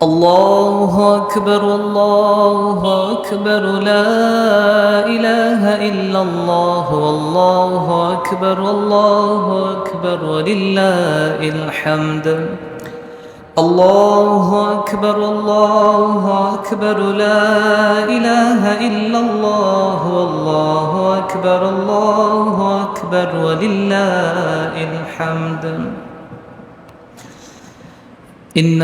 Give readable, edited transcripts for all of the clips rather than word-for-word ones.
الله أكبر الله أكبر لا إله إلا الله والله أكبر الله أكبر ولله الحمد الله أكبر الله أكبر لا إله إلا الله والله أكبر الله أكبر ولله الحمد إن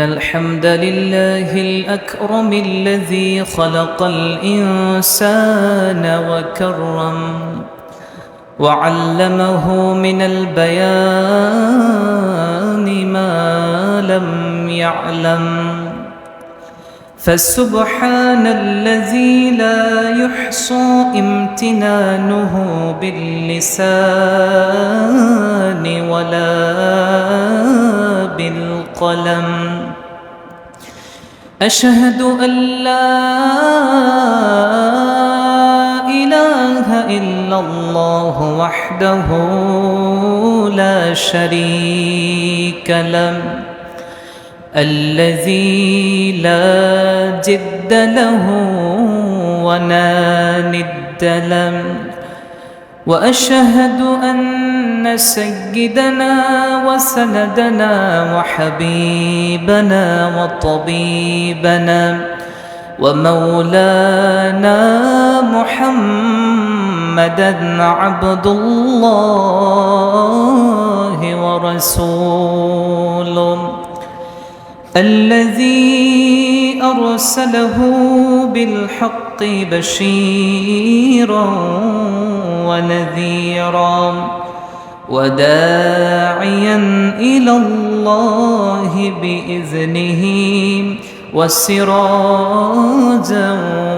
الحمد لله الأكرم الذي خلق الإنسان وكرم وعلمه من البيان ما لم يعلم فسبحان الذي لا يحصى امتنانه باللسان ولا بالقلم أشهد أن لا إله إلا الله وحده لا شريك له الذي لا جد له ولا ند له وأشهد أن سيدنا وسندنا وحبيبنا وطبيبنا ومولانا محمدًا عبد الله ورسوله الذي أرسله بالحق بشيرا ونذيرا وداعيا إلى الله بإذنه وسراجا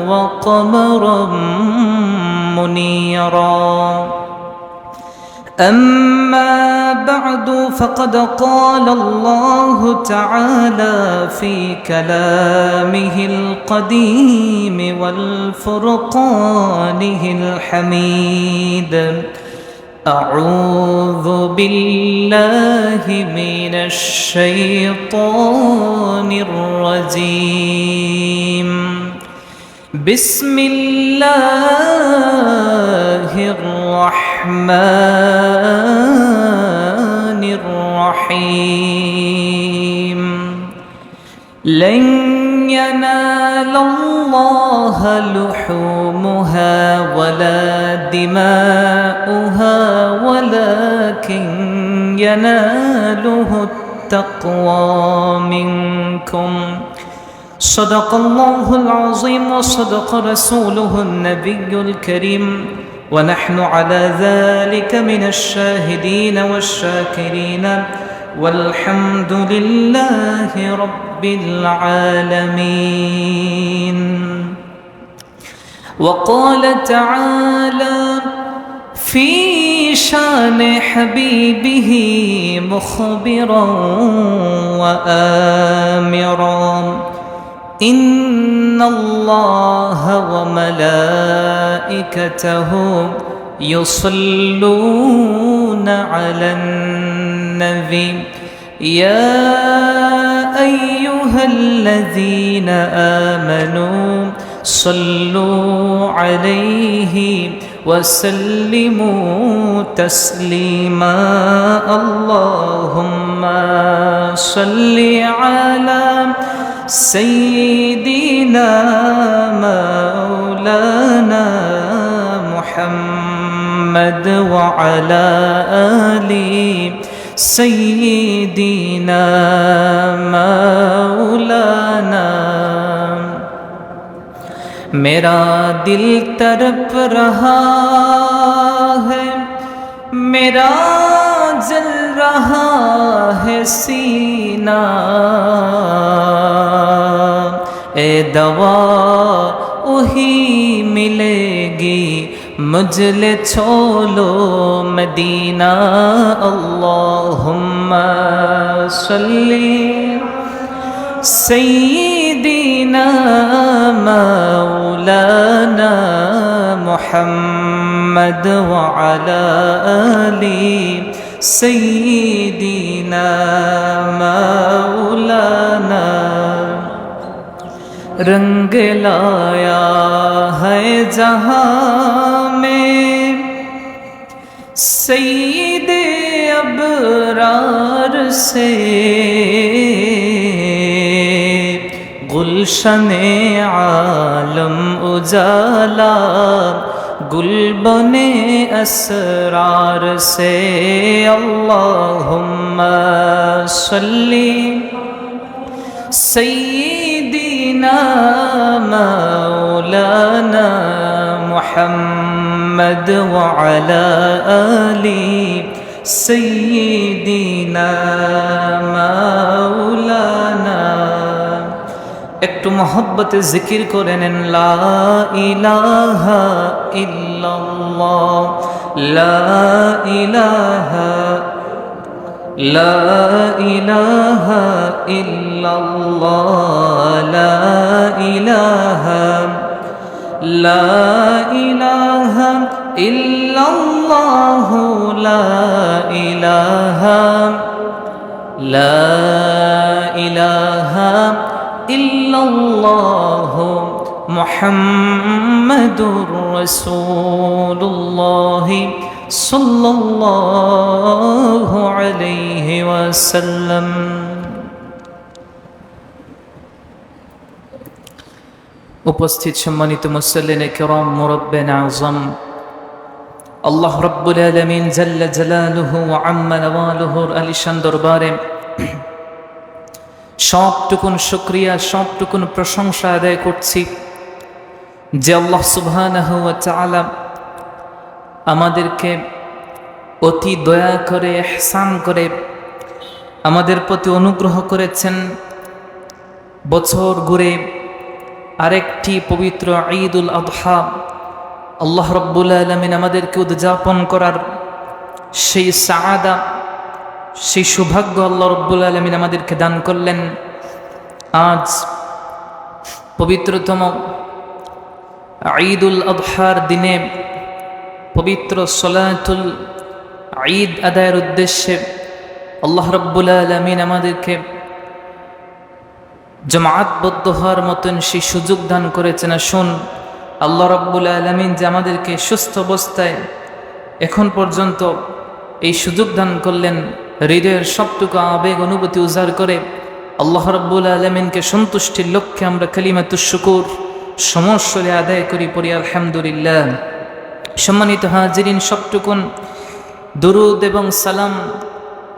وقمرا منيرا أما بعد فقد قال الله تعالى في كلامه القديم والفرقانه الحميد أعوذ بالله من الشيطان الرجيم بسم الله الرحمن الرحيم لن ينال الله لحومها ولا دماؤها ولكن يناله التقوى منكم صدق الله العظيم وصدق رسوله النبي الكريم ونحن على ذلك من الشاهدين والشاكرين والحمد لله رب العالمين وقال تعالى في شان حبيبه مخبرا وآمرا إن الله وملائكته يصلون على النبي يا أيها الذين آمنوا صلوا عليه وسلموا تسليما اللهم صل على سيدنا مولانا محمد وعلى آل سيدنا مولانا मेरा दिल तड़प रहा है मेरा जल रहा है सीना ए दवा वही मिलेगी मुझले छोलो मदीना अल्लाहुम्मा सल्ली सय्यिदीना मौलाना मुहम्मद व अला आलि सय्यिदीना मौलाना रंग लाया है जहां में सय्यिदे अबरार से गुलशने आलम उजाला गुलबने असरार से अल्लाहुम्मा सल्ली सय्यिदीना मौलाना मुहम्मद व अला आली सय्यिदीना मौलाना। একটু মহব্বতে জিকির করে নেন লা ইলাহা ইল্লাল্লাহ লা ইলাহা লা ইলাহা ইল্লাল্লাহ লা ইলাহা লা ইলাহা ইল্লাল্লাহ লা ইলাহা লা ইলাহা ইল্লাল্লাহ মুহাম্মাদুর রাসূলুল্লাহ সাল্লাল্লাহু আলাইহি ওয়াসাল্লাম। উপস্থিত সম্মানিত মুসল্লিনে কিরাম, মুরব্বিন আযম, আল্লাহ রাব্বুল আলামিন জাল্লা জালালুহু ওয়া আম্মা নওয়ালুহুর আলিশান দরবারে সবটুকুন শুকরিয়া, সবটুকুন প্রশংসা আদায় করছি যে আল্লাহ সুবহানাহু ওয়া তাআলা আমাদেরকে অতি দয়া করে, ইহসান করে আমাদের প্রতি অনুগ্রহ করেছেন। বছর ঘুরে আরেকটি পবিত্র ঈদুল আযহা আল্লাহ রাব্বুল আলামিন আমাদেরকে উদযাপন করার সেই সাআদা, সেই সৌভাগ্য আল্লাহ রাব্বুল আলামিন আমাদেরকে দান করলেন। আজ পবিত্রতম ঈদুল আযহার দিনে পবিত্র সলাতুল ঈদ আদায়ের উদ্দেশ্যে আল্লাহ রাব্বুল আলামিন আমাদেরকে জামায়াতবদ্ধ হওয়ার মতন সেই সুযোগ দান করেছেন। আসুন আল্লাহ রাব্বুল আলামিন যে আমাদেরকে সুস্থ অবস্থায় এখন পর্যন্ত এই সুযোগ দান করলেন, হৃদয়ের সবটুকু আবেগ অনুভূতি উজাড় করে আল্লাহ রাব্বুল আলামিনকে সন্তুষ্টির লক্ষ্যে আমরা কালিমাতুশ শুকুর সমস্বরে আদায় করি, পড়ি আলহামদুলিল্লাহ। সম্মানিত হাজিরিন, সবটুকুন দুরুদ এবং সালাম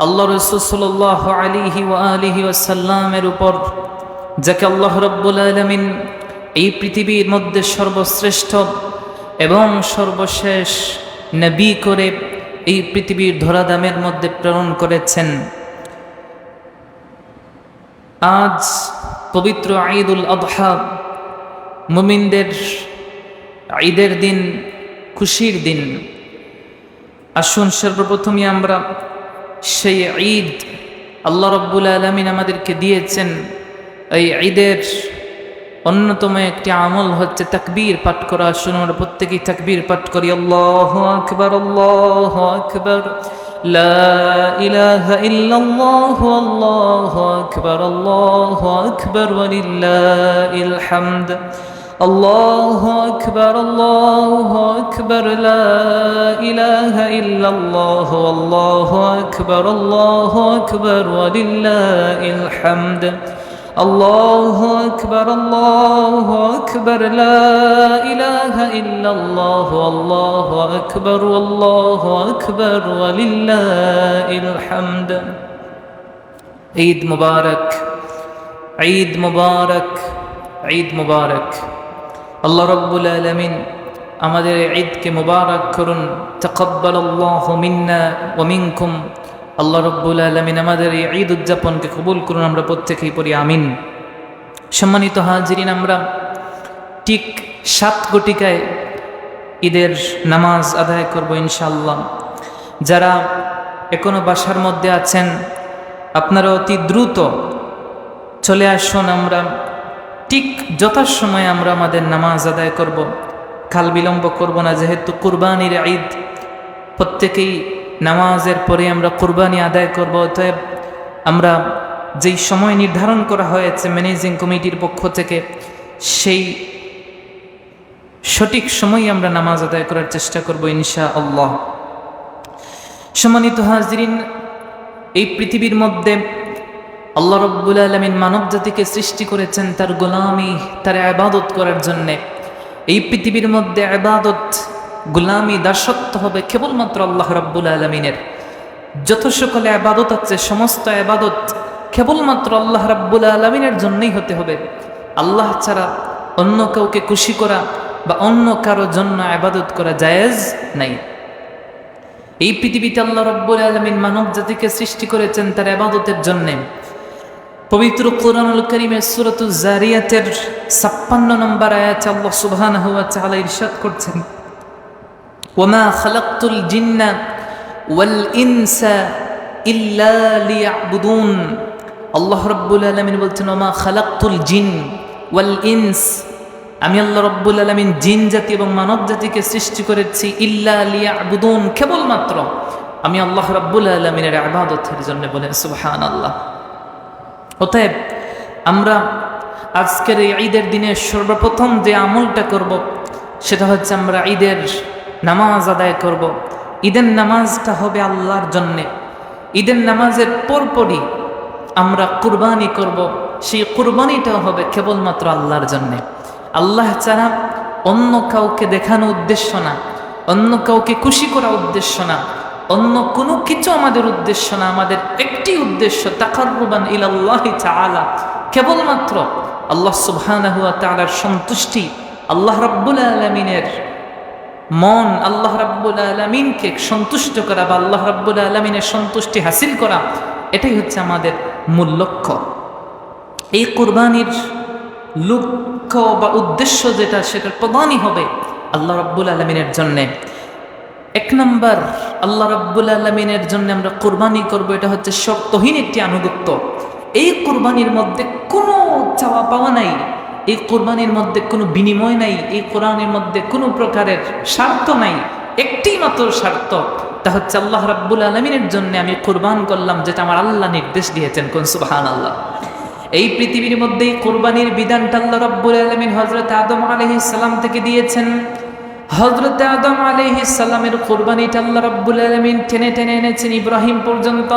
আল্লাহ রাসূল সাল্লাল্লাহু আলাইহি ওয়া আলিহি ওয়াসাল্লামের উপর, যাকে আল্লাহ রাব্বুল আলামিন এই পৃথিবীর মধ্যে সর্বশ্রেষ্ঠ এবং সর্বশেষ নবী করে এই পৃথিবীর ধরাধামের মধ্যে প্রেরণ করেছেন। আজ পবিত্র ঈদুল আযহা, মুমিনদের ঈদের দিন, খুশির দিন। আসুন সর্বপ্রথমে আমরা সেই ঈদ আল্লাহ রাব্বুল আলামিন আমাদেরকে দিয়েছেন, এই ঈদের অন্যতম একটি আমল হচ্ছে তাকবীর পাঠ করা। আসুন আমরা প্রত্যেকেই তাকবীর পাঠ করি। আল্লাহু আকবার, আল্লাহু আকবার, লা ইলাহা ইল্লাল্লাহ, আল্লাহু আকবার, আল্লাহু আকবার, ওয়া লিল্লাহিল হামদ। আল্লাহু আকবার, আল্লাহু আকবার, লা ইলাহা ইল্লাল্লাহ, আল্লাহু আকবার, আল্লাহু আকবার, ওয়া লিল্লাহিল হামদ। আল্লাহু আকবার, আল্লাহু আকবার, লা ইলাহা ইল্লাল্লাহ, আল্লাহু আকবার, আল্লাহু আকবার, ওয়া লিল্লাহিল হামদ। ঈদ মুবারক, ঈদ মুবারক, ঈদ মুবারক। আল্লাহ রাব্বুল আলামিন আমাদের ঈদকে মুবারক করুন। তাকাব্বালাল্লাহু মিন্না ওয়া মিনকুম। আল্লাহ রাব্বুল আলামিন আমাদের এই ঈদ উদযাপনকে কবুল করুন, আমরা প্রত্যেকেই পড়ি আমিন। সম্মানিত হাজিরিন, আমরা ঠিক 7 ঘটিকায় ঈদের নামাজ আদায় করব ইনশাআল্লাহ। যারা এখনো বাসার মধ্যে আছেন, আপনারা অতি দ্রুত চলে আসুন। আমরা ঠিক যথাসময়ে আমরা আমাদের নামাজ আদায় করব, কাল বিলম্ব করব না। যেহেতু কুরবানির ঈদ, প্রত্যেকেই নামাজের পরে আমরা কুরবানি আদায় করব। অতএব আমরা যেই সময় নির্ধারণ করা হয়েছে ম্যানেজিং কমিটির পক্ষ থেকে, সেই সঠিক সময় আমরা নামাজ আদায় করার চেষ্টা করব ইনশাআল্লাহ। সম্মানিত হাজিরিন, এই পৃথিবীর মধ্যে আল্লাহ রাব্বুল আলামিন মানব জাতিকে সৃষ্টি করেছেন তার গোলামি, তার ইবাদত করার জন্যে। এই পৃথিবীর মধ্যে ইবাদত, গোলামি, দাসত্ব হবে কেবলমাত্র আল্লাহ রাব্বুল আলামিনের। যত সকল ইবাদত আছে সমস্ত ইবাদত কেবলমাত্র আল্লাহ রাব্বুল আলামিনের জন্যই হতে হবে। আল্লাহ ছাড়া অন্য কাউকে খুশি করা বা অন্য কারো জন্য ইবাদত করা জায়েজ নাই। এই পৃথিবীতে আল্লাহ রাব্বুল আলামিন মানব জাতিকে সৃষ্টি করেছেন তার ইবাদতের জন্য। পবিত্র কোরআনুল কারীমের সূরাতুজ জারিয়াতের ৫৬ নম্বর আয়াতে আল্লাহ সুবহানাহু ওয়া তাআলা ইরশাদ করছেন, ওয়ামা খালাকতুল জিন্না ওয়াল ইনসা ইল্লা লিয়াবুদুন। আল্লাহ রাব্বুল আলামিন বলছেন, ওয়ামা খালাকতুল জিন ওয়াল ইনস, আমি আল্লাহ রাব্বুল আলামিন জিন জাতি এবং মানব জাতিকে সৃষ্টি করেছি ইল্লা লিয়াবুদুন, কেবলমাত্র আমি আল্লাহ রাব্বুল আলামিনের ইবাদতের জন্য। বলেন সুবহানাল্লাহ। অতএব আমরা আজকের এই ঈদের দিনে সর্বপ্রথম যে আমলটা করব সেটা হচ্ছে আমরা ঈদের নামাজ আদায় করব। ঈদের নামাজটা হবে আল্লাহর জন্যে। ঈদের নামাজের পরপরই আমরা কুরবানি করব, সেই কুরবানিটাও হবে কেবলমাত্র আল্লাহর জন্যে। আল্লাহ ছাড়া অন্য কাউকে দেখানো উদ্দেশ্য না, অন্য কাউকে খুশি করা উদ্দেশ্য না, অন্য কোনো কিছু আমাদের উদ্দেশ্য না। আমাদের একটি উদ্দেশ্য, তাকাররুবান ইলাল্লাহি তাআলা, কেবলমাত্র আল্লাহ সুবহানাহু ওয়া তাআলার সন্তুষ্টি, আল্লাহ রাব্বুল আলামিনের মন, আল্লাহ রাব্বুল আলামিনকে সন্তুষ্ট করা বা আল্লাহ রাব্বুল আলামিনের সন্তুষ্টি হাসিল করা, এটাই হচ্ছে আমাদের মূল লক্ষ্য। এই কুরবানির লক্ষ্য বা উদ্দেশ্য যেটা, সেটার প্রধানই হবে আল্লাহ রাব্বুল আলামিনের জন্যে। এক নম্বর, আল্লাহ রাব্বুল আলামিনের জন্য আমরা কুরবানি করব, এটা হচ্ছে শর্তহীন একটি আনুগত্য। এই কুরবানির মধ্যে কোনো চাওয়া পাওয়া নাই, এই কুরবানির মধ্যে কোনো বিনিময় নাই, এই কোরআনের মধ্যে কোনো প্রকারের স্বার্থ নাই। একটি মাত্র স্বার্থ, তা হচ্ছে আল্লাহ রাব্বুল আলামিনের জন্য আমি কুরবান করলাম, যেটা আমার আল্লাহ নির্দেশ দিয়েছেন। কোন সুবহানাল্লাহ। এই পৃথিবীর মধ্যে কুরবানির বিধানটা আল্লাহ রাব্বুল আলামিন হযরত আদম আলাইহিস সালাম থেকে দিয়েছেন। হযরত আদম আলাইহিস সালামের কুরবানিটা আল্লাহ রাব্বুল আলামিন টেনে টেনে এনেছেন ইব্রাহিম পর্যন্ত।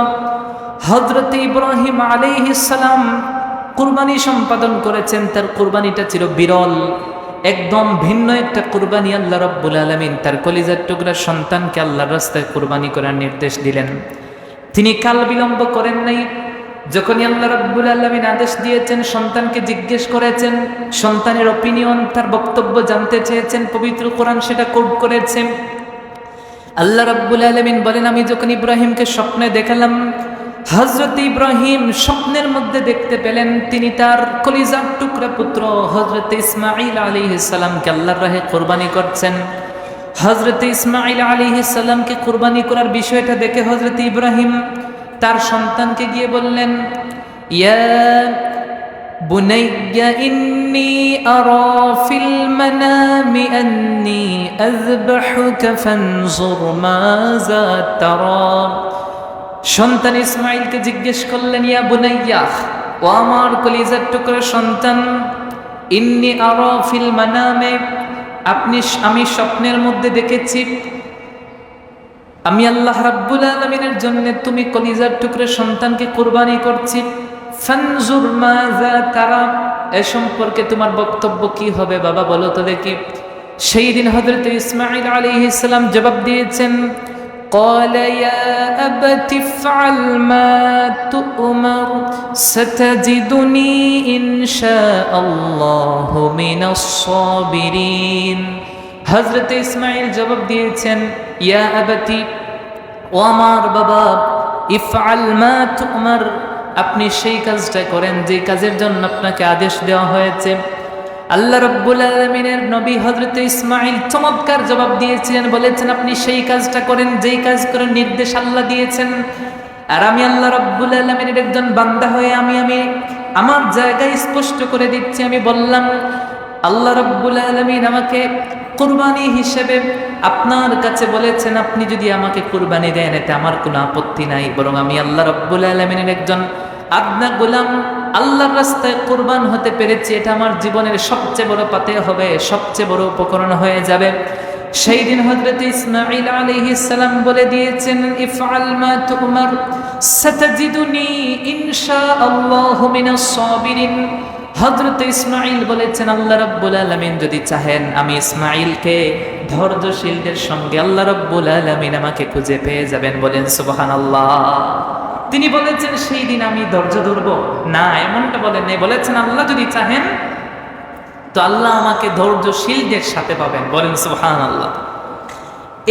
হযরত ইব্রাহিম আলাইহিস সালাম কুরবানি সম্পাদন করেছেন, তার কুরবানিটা ছিল বিরল, একদম ভিন্ন একটা কুরবানি। আল্লাহ রাব্বুল আলামিন তার কলিজার টুকরা সন্তানকে আল্লাহর রাস্তায় কুরবানি করার নির্দেশ দিলেন। তিনি কাল বিলম্ব করেন নাই। যখনই আল্লাহ রাব্বুল আলামিন আদেশ দিয়েছেন, সন্তানকে জিজ্ঞেস করেছেন, সন্তানের অপিনিয়ন, তার বক্তব্য জানতে চেয়েছেন। পবিত্র কোরআন সেটা কোট করেছে। আল্লাহ রাব্বুল আলামিন বলেন, আমি যখন ইব্রাহিমকে স্বপ্নে দেখালাম, হযরত ইব্রাহিম স্বপ্নের মধ্যে দেখতে পেলেন তিনি তার কলিজার টুকরা পুত্র হযরত ইসমাঈল আলাইহিস সালামকে আল্লাহর রাহে কুরবানি করছেন। হযরত ইসমাঈল আলাইহিস সালামকে কুরবানি করার বিষয়টা দেখে হযরত ইব্রাহিম তার সন্তানকে গিয়ে বললেন, ইয়া বুনাইয়া ইন্নী আরা ফিল মানামি আন্নী আযবাহুকা ফানজুর মাযা তারা। সন্তান ইসমাঈলকে জিজ্ঞেস করলেন, ইয়া বুনাইয়া, ও আমার কলিজার টুকরা সন্তান, ইন্নী আরা ফিল মানামে, আমি স্বপ্নের মধ্যে দেখেছি আমি আল্লাহ রাব্বুল আলামিনের জন্য তুমি কলিজার টুকরা সন্তানকে কুরবানি করছি। ফানজুর মাযা তারা, এ সম্পর্কে তোমার বক্তব্য কি হবে বাবা, বলো তো দেখি। সেই দিন হযরত ইসমাঈল আলাইহিস সালাম জবাব দিয়েছেন, قال يا أبت افعل ما تؤمر ستجدني إن شاء الله من الصابرين। হযরত ইসমাঈল জবাব দিয়েছেন, ইয়া আবাতি, ও আমার বাবা, ইফআল মা তুমার, আপনি সেই কাজটা করেন যে কাজের জন্য আপনাকে আদেশ দেওয়া হয়েছে। আল্লাহ রাব্বুল আলামিনের নবী হযরত ইসমাঈল চমৎকার জবাব দিয়েছিলেন, বলেছেন আপনি সেই কাজটা করেন যেই কাজ করার নির্দেশ আল্লাহ দিয়েছেন। আর আমি আল্লাহ রাব্বুল আলামিনের একজন বান্দা হয়ে আমি আমার জায়গায় স্পষ্ট করে দিচ্ছি, আমি বললাম আল্লাহ রাব্বুল আলামিন আমাকে কুরবানি হিসেবে আপনার কাছে বলেছেন আপনি যদি আমাকে কুরবানি দেন এতে আমার কোনো আপত্তি নাই, বরং আমি আল্লাহ রাব্বুল আলামিনের একজন আদনা গোলাম, আল্লাহর রাস্তায় কুরবান হতে পেরেছি, এটা আমার জীবনের সবচেয়ে বড় পাতে হবে, সবচেয়ে বড় উপকরণ হয়ে যাবে। সেই দিন হযরত ইসমাঈল আলাইহিস সালাম বলে দিয়েছেন, ইফআল মা তুমার সাতাজিদুনি ইনশাআল্লাহু মিনাস সাবিরিন। হযরত ইসমাঈল বলেছেন আল্লাহ রাব্বুল আলামিন যদি চাহেন আমি ইসমাঈলকে ধৈর্যশীলদের সঙ্গে আল্লাহ রাব্বুল আলামিন আমাকে খুঁজে পেয়ে যাবেন। বলেন সুবহানাল্লাহ। তিনি বলেছেন সেই দিন আমি ধৈর্য ধরব না, এমনটা বলেন নাই, বলেছেন আল্লাহ যদি চাহেন তো আল্লাহ আমাকে ধৈর্যশীলদের সাথে পাবেন। বলেন সুবহানাল্লাহ।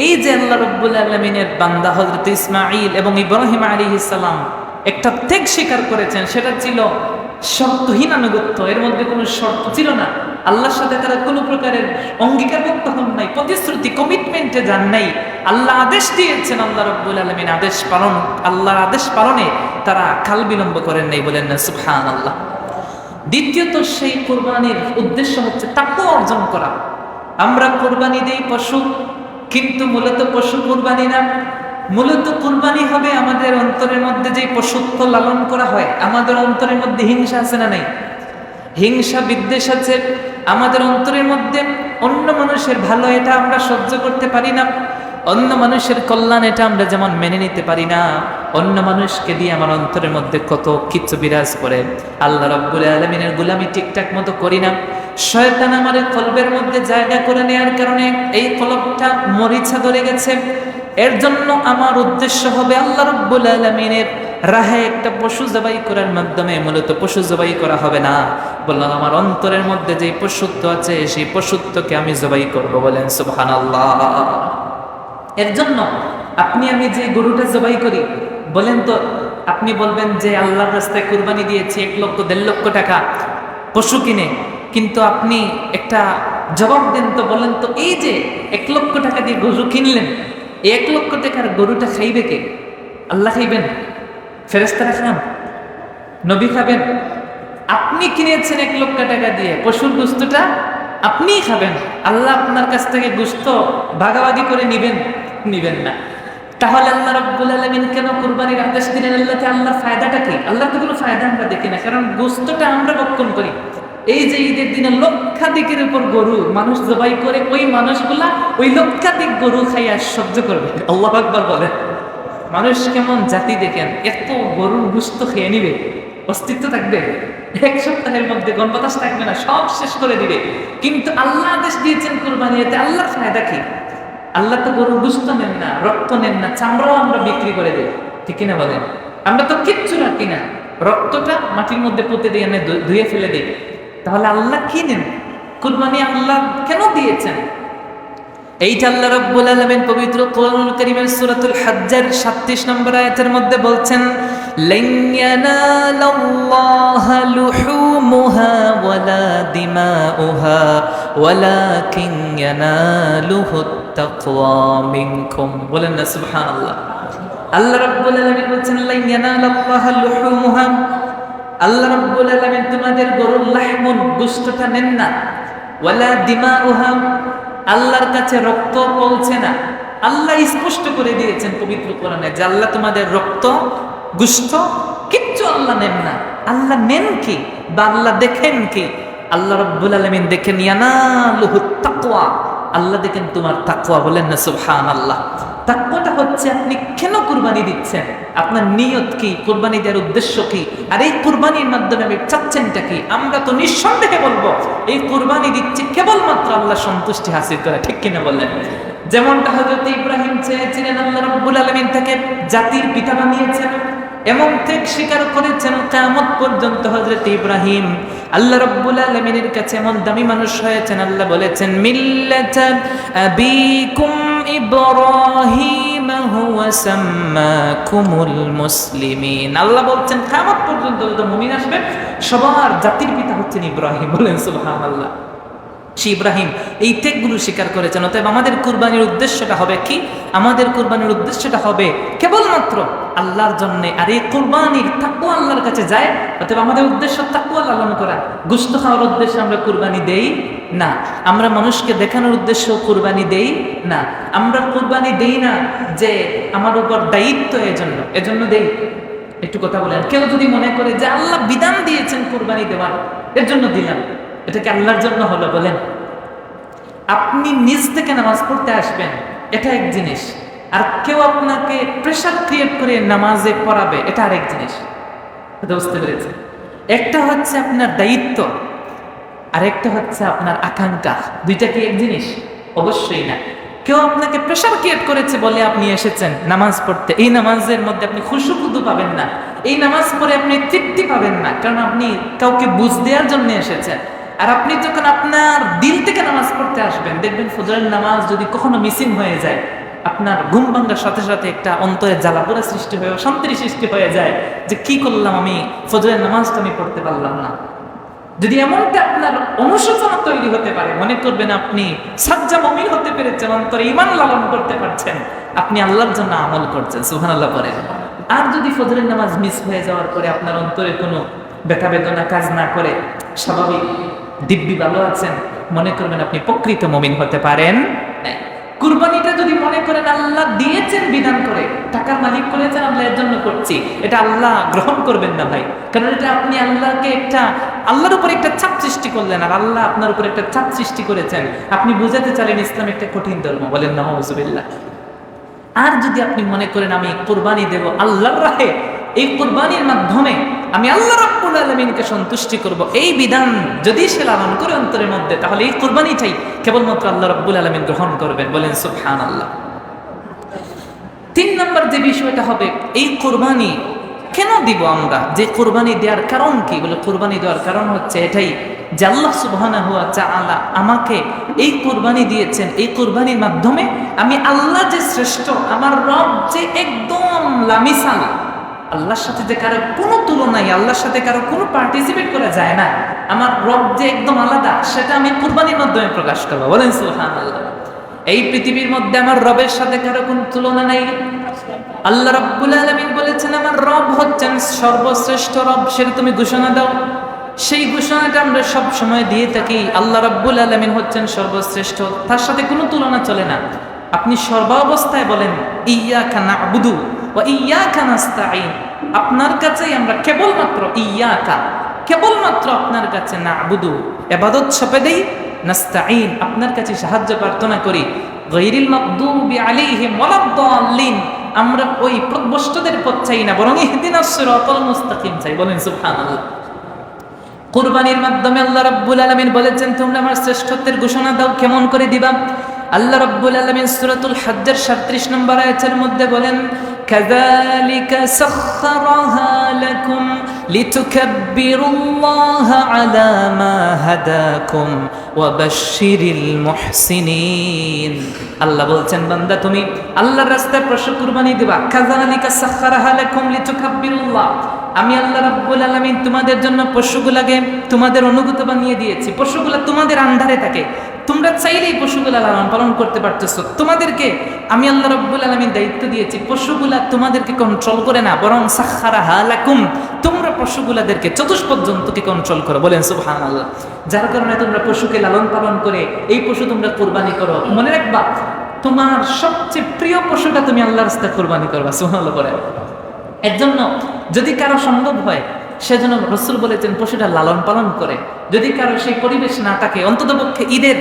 এই যে আল্লাহ রাব্বুল আলামিনের বান্দা হযরত ইসমাঈল এবং ইব্রাহিম আলাইহিস সালাম একটা ত্যাগ স্বীকার করেছেন, সেটা ছিল শর্তহীন আনুগত্য, এর মধ্যে কোনো শর্ত ছিল না। আল্লাহর সাথে তারা কোনো প্রকারের অঙ্গীকারবদ্ধ হন নাই, প্রতিশ্রুতি কমিটমেন্টে যান নাই। আল্লাহ আদেশ দিয়েছেন, আল্লাহ রাব্বুল আলামিন আদেশ পালন, আল্লাহর আদেশ পালনে তারা কাল বিলম্ব করেন নাই। বলেন না সুবহানাল্লাহ। দ্বিতীয়ত সেই কুরবানির উদ্দেশ্য হচ্ছে তাকওয়া অর্জন করা। আমরা কুরবানি দেই পশু, কিন্তু মূলত পশু কুরবানি না, মূলত কুরবানি হবে আমাদের অন্তরের মধ্যে যে পশুত্ব লালন করা হয়। আমাদের অন্তরের মধ্যে হিংসা আছে না নাই? হিংসা বিদ্বেষ আছে আমাদের অন্তরের মধ্যে। অন্য মানুষের ভালো এটা আমরা সহ্য করতে পারি না, অন্য মানুষের কল্যাণ এটা আমরা যেমন মেনে নিতে পারি না। অন্য মানুষকে দিয়ে আমার অন্তরের মধ্যে কত কিছু বিরাজ করে। আল্লাহ রাব্বুল আলামিনের গোলামি ঠিকঠাক মতো করি না, শয়তান আমার কলবের মধ্যে জায়গা করে নেওয়ার কারণে এই কলবটা মরিচা ধরে গেছে। এর জন্য আমার উদ্দেশ্য হবে আল্লাহ রাব্বুল আলামিনের রাহে একটা পশু জবাই করার মাধ্যমে, মূলত পশু জবাই করা হবে না, বললাম আমার অন্তরের মধ্যে যে পশুত্ব আছে সেই পশুত্বকে আমি জবাই করব। বলেন সুবহানাল্লাহ। এর জন্য আপনি আমি যে গরুটা জবাই করি, বলেন তো, আপনি বলবেন যে আল্লাহর রাস্তায় কুরবানি দিয়েছি 1 লক্ষ 1.5 লক্ষ টাকা পশু কিনে, কিন্তু আপনি একটা জবাব দেন তো, বলেন তো, এই যে 1 লক্ষ টাকা দিয়ে গরু কিনলেন, 1 লক্ষ টাকার গরুটা খাইবে কে? আল্লাহ খাইবেন? ফেরেশতারা খান? নবী খাবেন? আপনি কিনেছেন 1 লক্ষ টাকা দিয়ে, পশুর গোশতটা আপনিই খাবেন। আল্লাহ আপনার কাছ থেকে গোশত ভাগাভাগি করে নিবেন না। তাহলে আল্লাহ রাব্বুল আলামিন কেন কুরবানির আদেশ দিলেন? আল্লাহর ফায়দাটা কি? আল্লাহর তো কোনো ফায়দা আমরা দেখি না, কারণ গোশতটা আমরা ভক্ষণ করি। এই যে ঈদের দিনে লক্ষাধিকের উপর গরু মানুষ জবাই করে, ওই মানুষগুলা ওই লক্ষাধিক গরু খাইয়া সহ্য করবে। আল্লাহু আকবার বলে। মানুষ কেমন জাতি দেখেন, এত গরুর গোশত খেয়ে নিবে, অস্তিত্ব থাকবে? 1 সপ্তাহের মধ্যে গণবাতাস থাকবে না, সব শেষ করে দিবে। কিন্তু আল্লাহ আদেশ দিয়েছেন কুরবানি, এতে আল্লাহর ফায়দা কি? আল্লাহ তো গরুর গোশত নেন না, রক্ত নেন না, চামড়াও আমরা বিক্রি করে দিই, ঠিক কিনা বলেন? আমরা তো কিচ্ছু রাখি না, রক্তটা মাটির মধ্যে পুঁতে দিয়ে ধুয়ে ফেলে দিই। তাহলে আল্লাহ কি নেন? কুরবানি আল্লাহ কেন দিয়েছেন? এইটা আল্লাহ রাব্বুল আলামিন পবিত্র কোরআনুল কারীমের সূরাতুল হজ্জের 37 নম্বর আয়াতের মধ্যে বলছেন, লান ইয়ানালাল্লাহা লুহুমুহা ওয়ালা দিমাউহা ওয়ালাকিন ইয়ানালুহুত তাকওয়া মিনকুম। বলেন না সুবহানাল্লাহ। আল্লাহ রাব্বুল আলামিন বলছেন, লান ইয়ানালাল্লাহা লুহুমুহা, আল্লাহ রাব্বুল আলামিন তোমাদের গরুর লাহমুন গোশতটা নেন না, ওয়ালা দিমাউহা, আল্লাহর কাছে রক্ত পৌঁছে না। আল্লাহ স্পষ্ট করে দিয়েছেন পবিত্র কোরআনে যে আল্লাহ তোমাদের রক্ত গোশত কিচ্ছু আল্লাহ নেন না। আল্লাহ নেন কি বা আল্লাহ দেখেন কি? আল্লাহ রাব্বুল আলামিন দেখেন ইয়ানালুহুত তাকওয়া, আল্লাহ দেখেন তোমার তাকওয়া। বলেন না সুবহানাল্লাহ। তাকওয়াটা হচ্ছে আপনি কেন কুরবানি দিচ্ছেন, আপনার নিয়ত কি, কুরবানি দেওয়ার উদ্দেশ্য কি, আর এই কুরবানির মাধ্যমে আপনি চাচ্ছেনটা কি? আমরা তো নিঃসন্দেহে বলবো এই কুরবানি দিচ্ছি কেবলমাত্র আল্লাহ সন্তুষ্টি হাসিল করে, ঠিক কিনা বললেন? যেমনটা হযরত ইব্রাহিম চেয়েছিলেন আল্লাহ রাব্বুল আলামিন তাকে জাতির পিতা বানিয়েছেন, এমন ত্যাগ স্বীকার করেছেন কিয়ামত পর্যন্ত হযরত ইব্রাহিম আল্লাহ রাব্বুল আলামিনের কাছে এমন দামি মানুষ হয়েছেন। আল্লাহ বলেছেন, মিল্লাতা আবিকুম ইব্রাহিম হুয়া সাম্মাকুমুল মুসলিমিন। আল্লাহ বলছেন কিয়ামত পর্যন্ত যত মুমিন আসবে সবার জাতির পিতা হচ্ছেন ইব্রাহিম। বলেন সুবহানাল্লাহ। ইব্রাহিম এই ত্যাগগুলো স্বীকার করেছেন। অতএব আমাদের কুরবানির উদ্দেশ্যটা হবে কি? আমাদের কুরবানির উদ্দেশ্যটা হবে কেবলমাত্র আল্লাহর জন্য। আর এই কুরবানির তাকওয়া আল্লাহর কাছে যায়। অতএব আমাদের উদ্দেশ্য তাকওয়া লালন করা। গোশত খাওয়ার উদ্দেশ্যে আমরা কুরবানি দেই না। আমরা মানুষকে দেখানোর উদ্দেশ্য কুরবানি দেই না। আমরা কুরবানি দেই না যে আমার উপর দায়িত্ব, এজন্য দেই। একটু কথা বলেন, কেউ যদি মনে করে যে আল্লাহ বিধান দিয়েছেন কুরবানি দেওয়ার, এর জন্য দিলাম, এটা কি আল্লাহর জন্য হলো? বলেন। আপনি নিজ থেকে নামাজ পড়তে আসবেন, এটা এক জিনিস। আর কেউ আপনাকে প্রেশার ক্রিয়েট করে নামাজে পড়াবে, এটা আরেক জিনিস। বুঝতে পেরেছে? একটা হচ্ছে আপনার দায়িত্ব, আর একটা হচ্ছে আপনার আকাঙ্ক্ষা। দুইটা কি এক জিনিস? অবশ্যই না। কেউ আপনাকে প্রেশার ক্রিয়েট করেছে বলে আপনি এসেছেন নামাজ পড়তে, এই নামাজের মধ্যে আপনি খুশুখুদু পাবেন না, এই নামাজ পড়ে আপনি তৃপ্তি পাবেন না, কারণ আপনি কাউকে বুঝ দেওয়ার জন্য এসেছেন। আর আপনি যখন আপনার দিল থেকে নামাজ পড়তে আসবেন, দেখবেন ফজরের নামাজ যদি কখনো মিসিং হয়ে যায়, আপনার ঘুম ভাঙার সাথে সাথে একটা অন্তরে জ্বালাপোড়া সৃষ্টি হয়ে, শান্তির সৃষ্টি হয়ে যায় যে কি করলাম আমি, ফজরের নামাজটা আমি পড়তে পারলাম না। যদি এমনটা আপনার অনুশোচনা তৈরি হতে পারে, মনে করবেন আপনি সাজ্জা মুমিন হতে পেরেছেন, অন্তরে ঈমান লালন করতে পারছেন, আপনি আল্লাহর জন্য আমল করছেন, সুবহানাল্লাহ পড়েন। আর যদি ফজরের নামাজ মিস হয়ে যাওয়ার পরে আপনার অন্তরে কোনো ব্যথা বেদনা কাজ না করে, স্বাভাবিক দিব্যি ভালো আছেন, মনে করবেন আপনি প্রকৃত মুমিন হতে পারেন না। কুরবানিটা যদি মনে করেন আল্লাহ দিয়েছেন বিধান করে, টাকার মালিক করেছেন, আল্লাহ এর জন্য করছি, এটা আল্লাহ গ্রহণ করবেন না ভাই। কারণ এটা আপনি আল্লাহর উপর একটা চাপ সৃষ্টি করলেন, আর আল্লাহ আপনার উপর একটা চাপ সৃষ্টি করেছেন। আপনি বুঝাতে চাইলেন ইসলাম একটা কঠিন ধর্ম, বলেন নাউযুবিল্লাহ। আর যদি আপনি মনে করেন আমি কুরবানি দেব আল্লাহর রাহে, এই কুরবানির মাধ্যমে আমি আল্লাহ রাব্বুল আলামিনকে সন্তুষ্টি করব, এই বিধান যদি সে লালন করে অন্তরের মধ্যে, তাহলে এই কুরবানিটাই কেবলমাত্র আল্লাহ রাব্বুল আলামিন গ্রহণ করবেন, বলেন সুবহানাল্লাহ। 3 নম্বর যে বিষয়টা হবে, এই কুরবানি কেন দিব আমরা, যে কুরবানি দেওয়ার কারণ কি? বলে কুরবানি দেওয়ার কারণ হচ্ছে এটাই যে আল্লাহ সুবহানাহু ওয়া তাআলা আমাকে এই কুরবানি দিয়েছেন, এই কুরবানির মাধ্যমে আমি আল্লাহ যে শ্রেষ্ঠ, আমার রব যে একদম লামিসাল, আল্লাহর সাথে যে কারো কোনো তুলনাই, আল্লাহর সাথে কারো কোনো পার্টিসিপেট করা যায় না, আমার রব যে একদম আলাদা, সেটা আমি কুরবানির মাধ্যমে প্রকাশ করবো, বলেন সুবহানাল্লাহ। এই পৃথিবীর মধ্যে আমার রবের সাথে কারো কোনো তুলনা নাই। আল্লাহ রাব্বুল আলামিন বলেছেন আমার রব হচ্ছেন সর্বশ্রেষ্ঠ রব, সেটা তুমি ঘোষণা দাও। সেই ঘোষণাটা আমরা সব সময় দিয়ে থাকি, আল্লাহ রাব্বুল আলামিন হচ্ছেন সর্বশ্রেষ্ঠ, তার সাথে কোনো তুলনা চলে না। আপনি সর্বাবস্থায় বলেন ইয়্যাকা না'বুদু ওয়া ইয়্যাকা নাস্তাঈন, আপনার কাছেই আমরা কেবলমাত্র কেবলমাত্র আপনার কাছে না'বুদু ইবাদত সঁপে দেই, নাস্তাঈন আপনার কাছে সাহায্য প্রার্থনা করি, গায়রিল মাগদুবি আলাইহিম ওয়ালাদ-দাল্লিন আমরা ওই পথভ্রষ্টদের পথ চাই না, বরং ইহদিনাস সিরাতাল মুস্তাকিম চাই, বলেন সুবহানাল্লাহ। কুরবানির মাধ্যমে আল্লাহ রাব্বুল আলামিন বলেছেন তোমরা আমার শ্রেষ্ঠত্বের ঘোষণা দাও, কেমন করে দিবা? আল্লাহ রাব্বুল আলামিন সূরাতুল হজ্জের 37 নম্বর আয়াতের মধ্যে বলেন কাযালিকা সাখখারাহা লাকুম লিতুকাব্বিরুল্লাহা আলা মা হাদাকুম ওয়া বাশশিরিল মুহসিনিন। আল্লাহ বলছেন বান্দা তুমি আল্লাহর রাস্তায় পশু কুরবানি দিবা। কাযালিকা সাখখারাহা লাকুম লিতুকাব্বিরুল্লাহ, আমি আল্লাহ রাব্বুল আলামিন তোমাদের জন্য পশুগুলাকে তোমাদের অনুগত বানিয়ে দিয়েছি। পশুগুলা তোমাদের আন্ধারে থাকে, তোমরা চাইলেই পশুগুলা লালন পালন করতে পারতেছো। তোমাদেরকে আমি আল্লাহ রাব্বুল আলামিন দায়িত্ব দিয়েছি, পশুগুলা তোমাদেরকে কন্ট্রোল করে না, বরং সাখখারাহা লাকুম, তোমরা পশুগুলাদেরকে চতুষ্পদ জন্তুকে কন্ট্রোল করো, বলেন সুবহানাল্লাহ। যার কারণে তোমরা পশুকে লালন পালন করে এই পশু তোমরা কুরবানি করো। মনে রাখবা তোমার সবচেয়ে প্রিয় পশুটা তুমি আল্লাহর রাস্তায় কুরবানি করবা, সুবহানাল্লাহ বলে। এর জন্য যদি কারো সম্ভব হয়, সেজন্য রাসূল বলেছেন পশুটা লালন পালন করে। যদি কারো সেই পরিবেশ না থাকে, অন্ততপক্ষে ঈদের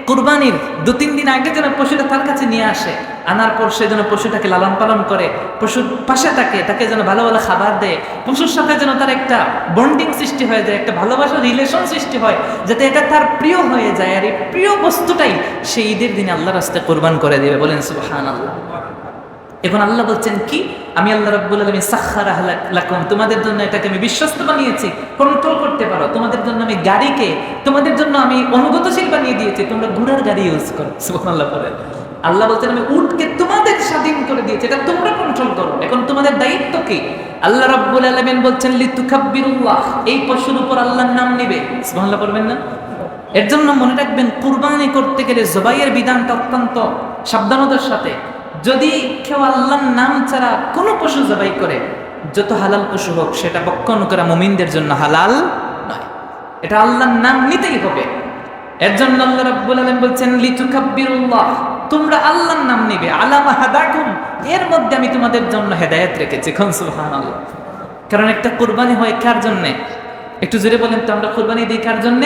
কুরবানির 2-3 দিন আগে যেন পশুটা তার কাছে নিয়ে আসে, আনার পর সে যেন পশুটাকে লালন পালন করে, পশুর পাশে থাকে, তাকে যেন ভালো ভালো খাবার দেয়, পশুর সাথে যেন তার একটা বন্ডিং সৃষ্টি হয়ে যায়, একটা ভালোবাসার রিলেশন সৃষ্টি হয়, যাতে এটা তার প্রিয় হয়ে যায়। আর এই প্রিয় বস্তুটাই সেই ঈদের দিনে আল্লাহর রাস্তায় কুরবান করে দেবে, বলেন সুবহানাল্লাহ। এখন আল্লাহ বলছেন কি, আমি আল্লাহ রাব্বুল আলামিন সাখখারাহা লাকুম, তোমাদের জন্য এটাকে আমি বিশ্বস্ত বানিয়েছি, কন্ট্রোল করতে পারো। তোমাদের জন্য আমি গাড়িকে, তোমাদের জন্য আমি অনুগতশীল বানিয়ে দিয়েছি, তোমরা ঘোড়ার গাড়ি ইউজ করো, সুবহানাল্লাহ বলে। আল্লাহ বলছেন আমি উটকে তোমাদের স্বাধীন করে দিয়েছি, এটা তোমরা কন্ট্রোল করো। এখন তোমাদের দায়িত্ব কি? আল্লাহ রাব্বুল আলামিন বলছেন লিতুকাব্বিরুল্লাহ, এই পশুর উপর আল্লাহর নাম নিবে, সুবহানাল্লাহ পড়বেন না? এর জন্য মনে রাখবেন, কুরবানি করতে গেলে জবাইয়ের বিধানটা অত্যন্ত সাবধানতার সাথে। যদি কেউ আল্লাহর নাম ছাড়া কোনো পশু জবাই করে, যত হালাল পশু হোক, সেটা বক্ষণ করা মুমিনদের জন্য হালাল নয়। এটা আল্লাহর নাম নিতেই হবে। এর জন্য আল্লাহ রাব্বুল আলামিন বলছেন, লিতুকাব্বিরুল্লাহ, তোমরা আল্লাহর নাম নিবে, আলা মা হাদাকুম, এর মধ্যে আমি তোমাদের জন্য হেদায়েত রেখেছি। সুবহানাল্লাহ। কারণ একটা কুরবানি হয় কার জন্য? একটু জোরে বলেন তো, আমরা কুরবানি দিই কার জন্য?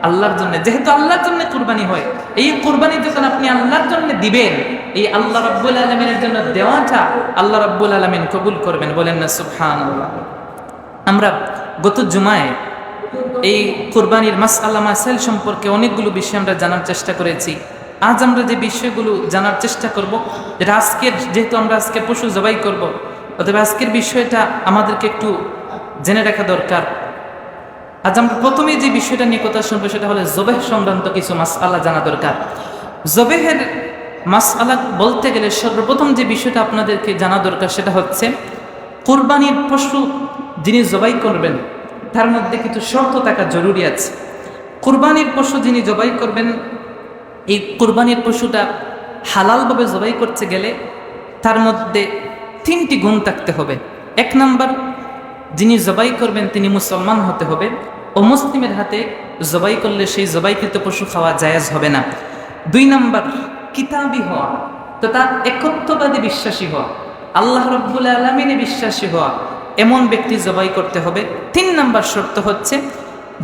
আল্লাহর জন্য। যেহেতু আল্লাহর জন্য কুরবানি হয়, এই কুরবানি যখন আপনি আল্লাহর জন্য দিবেন, এই আল্লাহ রাব্বুল আলামিনের জন্য দেওয়াটা আল্লাহ রাব্বুল আলামিন কবুল করবেন। বলেন না সুবহানাল্লাহ। আমরা গত জুমায় এই কুরবানির মাসআলা মাসাইল সম্পর্কে অনেকগুলো বিষয় আমরা জানার চেষ্টা করেছি। আজ আমরা যে বিষয়গুলো জানার চেষ্টা করব, যেটা আজকের, যেহেতু আমরা আজকে পশু জবাই করব, অথবা আজকের বিষয়টা আমাদেরকে একটু জেনে রাখা দরকার। আজ আমরা প্রথমে যে বিষয়টা নিয়ে কথা শুনবো, সেটা হলো জবেহ সংক্রান্ত কিছু মাসআলা জানা দরকার। জবেহের মাসআলা বলতে গেলে সর্বপ্রথম যে বিষয়টা আপনাদেরকে জানা দরকার, সেটা হচ্ছে কুরবানির পশু যিনি জবাই করবেন, তার মধ্যে কিছু শর্ত থাকা জরুরি আছে। কুরবানির পশু যিনি জবাই করবেন, এই কুরবানির পশুটা হালালভাবে জবাই করতে গেলে তার মধ্যে 3টি গুণ থাকতে হবে। 1 নাম্বার, যিনি জবাই করবেন তিনি মুসলমান হতে হবে। অমুসলিমের হাতে জবাই করলে সেই জবাইকৃত পশু খাওয়া জায়েজ হবে না। 2 নাম্বার, কিতাবী হওয়া, তো তার একত্ববাদী বিশ্বাসী হওয়া, আল্লাহ রাব্বুল আলামিনে বিশ্বাসী হওয়া, এমন ব্যক্তি জবাই করতে হবে। 3 নাম্বার শর্ত হচ্ছে,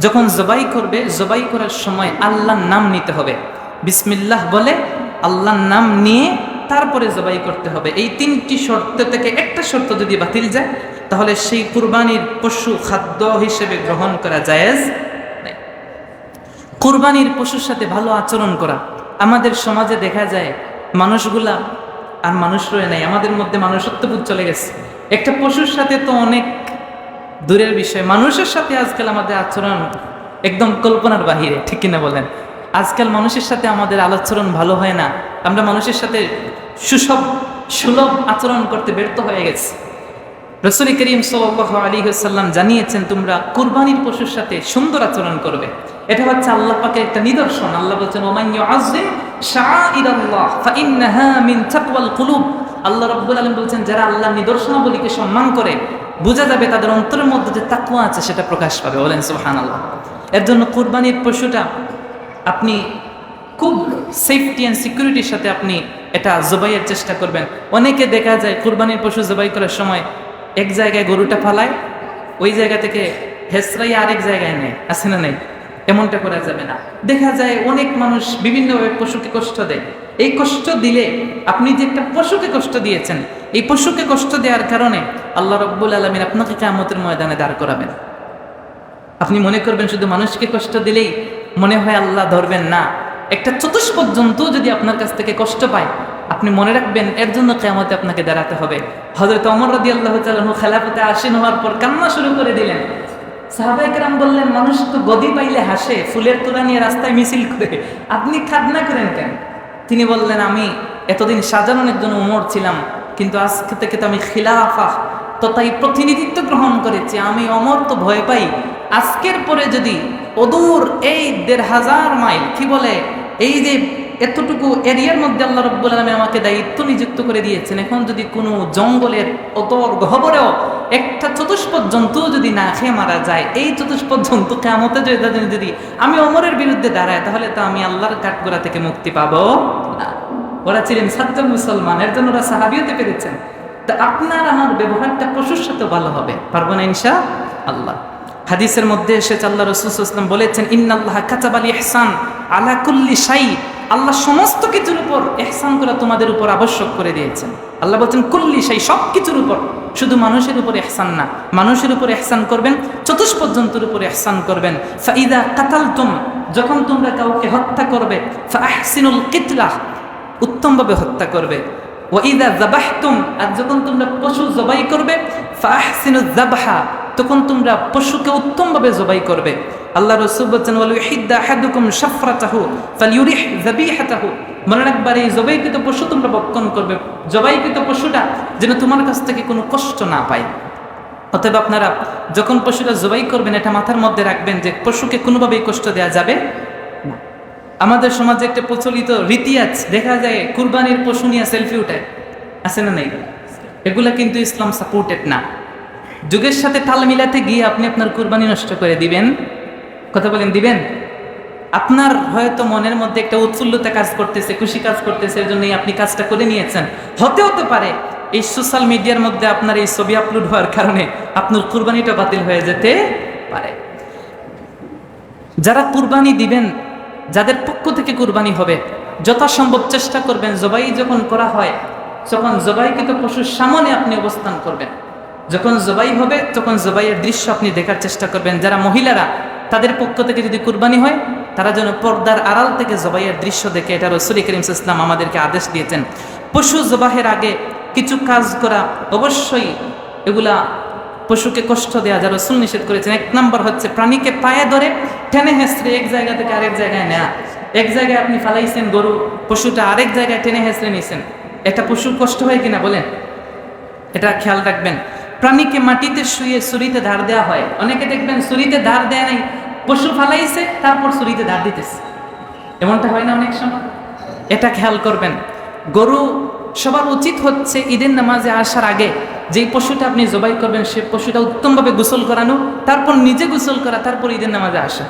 যখন জবাই করবে, জবাই করার সময় আল্লাহর নাম নিতে হবে। বিসমিল্লাহ বলে আল্লাহর নাম নিয়ে তারপরে জবাই করতে হবে। এই 3টি শর্ত থেকে একটা শর্ত যদি বাতিল যায়, তাহলে সেই কুরবানির পশু খাদ্য হিসেবে গ্রহণ করা জায়েজ নাই। কুরবানির পশুর সাথে ভালো আচরণ করা। আমাদের সমাজে দেখা যায় মানুষগুলা আর মানুষ রয়ে নাই, আমাদের মধ্যে মানুষত্ববোধ চলে গেছে। একটা পশুর সাথে তো অনেক দূরের বিষয়, মানুষের সাথে আজকাল আমাদের আচরণ একদম কল্পনার বাহিরে, ঠিক কিনা বলেন? আজকাল মানুষের সাথে আমাদের আচরণ ভালো হয় না, আমরা মানুষের সাথে সুলভ আচরণ করতে ব্যর্থ হয়ে গেছি। রাসূল করিম সাল্লাল্লাহু আলাইহি ওয়াসাল্লাম জানিয়েছেন, তোমরা কুরবানির পশুর সাথে সুন্দর আচরণ করবে। এটা হচ্ছে আল্লাহ পাকের একটা নিদর্শন। আল্লাহ বলেছেন, ওমান ইউআযযিম শাআইরাল্লাহ ফাইন্নাহা মিন তাকওয়াল কুলুব। আল্লাহ রাব্বুল আলামিন বলেছেন, যারা আল্লাহর নিদর্শনাবলীকে সম্মান করে, বোঝা যাবে তাদের অন্তরের মধ্যে যে তাকওয়া আছে সেটা প্রকাশ পাবে। বলেন সুবহানাল্লাহ। এর জন্য কুরবানির পশুটা আপনি খুব সেফটি অ্যান্ড সিকিউরিটির সাথে আপনি এটা জবাইয়ের চেষ্টা করবেন। অনেকে দেখা যায় কুরবানির পশু জবাই করার সময় এক জায়গায় গরুটা ফালায়, ওই জায়গা থেকে হেসরাই আরেক জায়গায় নেয়, আছে না নেই? এমনটা করা যাবে না। দেখা যায় অনেক মানুষ বিভিন্নভাবে পশুকে কষ্ট দেয়। এই কষ্ট দিলে, আপনি যে একটা পশুকে কষ্ট দিয়েছেন, এই পশুকে কষ্ট দেওয়ার কারণে আল্লাহ রাব্বুল আলামিন আপনাকে কিয়ামতের ময়দানে দাঁড় করাবেন। আপনি মনে করবেন শুধু মানুষকে কষ্ট দিলেই মনে হয় আল্লাহ ধরবেন না, একটা চতুষ্পদ জন্তু যদি আপনার কাছ থেকে কষ্ট পায়, আপনি মনে রাখবেন এর জন্য কিয়ামতে আপনাকে দাঁড়াতে হবে। হযরত ওমর রাদিয়াল্লাহু তাআলা আনহু খেলাফতে আসীন হওয়ার পর কান্না শুরু করে দিলেন। সাহাবায়ে কেরাম বললেন, মানুষ তো গদি পাইলে হাসে, ফুলের তোড়া নিয়ে রাস্তায় মিছিল করে, আপনি কান্না করেন কেন? তিনি বললেন, আমি এতদিন সাজানোর জন্য ওমর ছিলাম, কিন্তু আজকে থেকে তো আমি খিলাফা তথাই প্রতিনিধিত্ব গ্রহণ করেছি, আমি ওমর তো ভয় পাই। আজকের পরে যদি অদূর এই ১৫০০ মাইল, কি বলে, এই যে এতটুকু এরিয়ার মধ্যে আল্লাহ রাব্বুল আলামিন আমাকে দায়িত্ব নিযুক্ত করে দিয়েছেন, এখন যদি কোনো জঙ্গলের অতর গহ্বরেও একটা চতুষ্পদ জন্তু যদি না খেয়ে মারা যায়, এই চতুষ্পদ জন্তু কিয়ামতে যদি আমি ওমরের বিরুদ্ধে দাঁড়াই, তাহলে তো আমি আল্লাহর কাঠগড়া থেকে মুক্তি পাবো না। ওরা ছিলেন সাচ্চা মুসলমান, এর জন্য ওরা সাহাবী হতে পেরেছেন। তা আপনার আমার ব্যবহারটা পশুর সাথে ভালো হবে, পারবো না ইনশাআল্লাহ। হাদিসের মধ্যে এসেছে, আল্লাহ রাসূল সাল্লাল্লাহু আলাইহি ওয়াসাল্লাম বলেছেন, ইন্নাল্লাহা কাতাবাল ইহসান আলা কুল্লি শাই। আল্লাহ সমস্ত কিছুর উপর ইহসান করা তোমাদের উপর আবশ্যক করে দিয়েছেন। আল্লাহ বলছেন কুল্লি শাই, সব কিছুর উপর, শুধু মানুষের উপর ইহসান না, মানুষের উপর ইহসান করবেন, চতুষ্পদ জন্তুর উপর ইহসান করবেন। ফাইদা কাতালতুম, যখন তোমরা কাউকে হত্যা করবে, ফাআহসিনুল কিতলাহ, উত্তমভাবে হত্যা করবে। ওয়াইদা যাবাহতুম, আর যখন তোমরা পশু জবাই করবে, ফাআহসিনুয যাবহা, তখন তোমরা পশুকে উত্তমভাবে জবাই করবে। আল্লাহ রাসূল বলেছেন, ওয়াল ইউহিদ্দা আহাদুকুম শাফরাতাহু ফালইউরিহ যাবিহাতাহু, মনে রাখবার এই জবাইকৃত পশু তোমরা ভক্ষণ করবে, জবাইকৃত পশুটা যেন তোমার কাছ থেকে কোনো কষ্ট না পায়। অতএব আপনারা যখন পশুটা জবাই করবেন, এটা মাথার মধ্যে রাখবেন যে পশুকে কোনোভাবেই কষ্ট দেওয়া যাবে আমাদের সমাজে একটা প্রচলিত রীতি আছে, দেখা যায় কুরবানির পশু নিয়ে সেলফি উঠায়, আছে না নেই? এগুলা কিন্তু ইসলাম সাপোর্টেড না। যুগের সাথে তাল মিলাতে গিয়ে আপনি আপনার কুরবানি নষ্ট করে দিবেন। কথা বলেন, দিবেন? আপনার হয়তো মনের মধ্যে একটা উৎফুল্লতা কাজ করতেছে, খুশি কাজ করতেছে, এর জন্যই আপনি কাজটা করে নিয়েছেন। হতে পারে এই সোশ্যাল মিডিয়ার মধ্যে আপনার এই ছবি আপলোড হওয়ার কারণে আপনার কুরবানিটা বাতিল হয়ে যেতে পারে। যারা কুরবানি দিবেন, যাদের পক্ষ থেকে কুরবানি হবে, যথাসম্ভব চেষ্টা করবেন জবাই যখন করা হয় তখন জবাইকৃত পশুর সামনে আপনি অবস্থান করবেন। যখন জবাই হবে তখন জবাইয়ের দৃশ্য আপনি দেখার চেষ্টা করবেন। যারা মহিলারা, তাদের পক্ষ থেকে যদি কুরবানি হয়, তারা যেন পর্দার আড়াল থেকে জবাইয়ের দৃশ্য দেখে। এটা রাসূল করিম সাল্লাল্লাহু আলাইহি ওয়াসাল্লাম আমাদেরকে আদেশ দিয়েছেন। পশু জবাহের আগে কিছু কাজ করা অবশ্যই, এগুলা পশুকে কষ্ট দেওয়া যা রাসূল নিষেধ করেছেন। এক নম্বর হচ্ছে প্রাণীকে পায়ে ধরে টেনে হেঁচড়ে এক জায়গা থেকে আরেক জায়গায় নেয়া। এক জায়গায় আপনি ফালাইছেন গরু, পশুটা আরেক জায়গায় টেনে হেঁচড়ে নিয়েছেন, এটা পশুর কষ্ট হয় কিনা বলেন? এটা খেয়াল রাখবেন। প্রাণীকে মাটিতে শুয়ে ছুরিতে ধার দেওয়া হয়। অনেকে দেখবেন ছুরিতে ধার দেয় নাই, পশু ফালাইছে তারপর ছুরিতে ধার দিতেছে, এমনটা হয় না অনেক সময়? এটা খেয়াল করবেন। গরু, সবার উচিত হচ্ছে ঈদের নামাজে আসার আগে যেই পশুটা আপনি জবাই করবেন সে পশুটা উত্তমভাবে গোসল করানো, তারপর নিজে গোসল করা, তারপর ঈদের নামাজে আসা।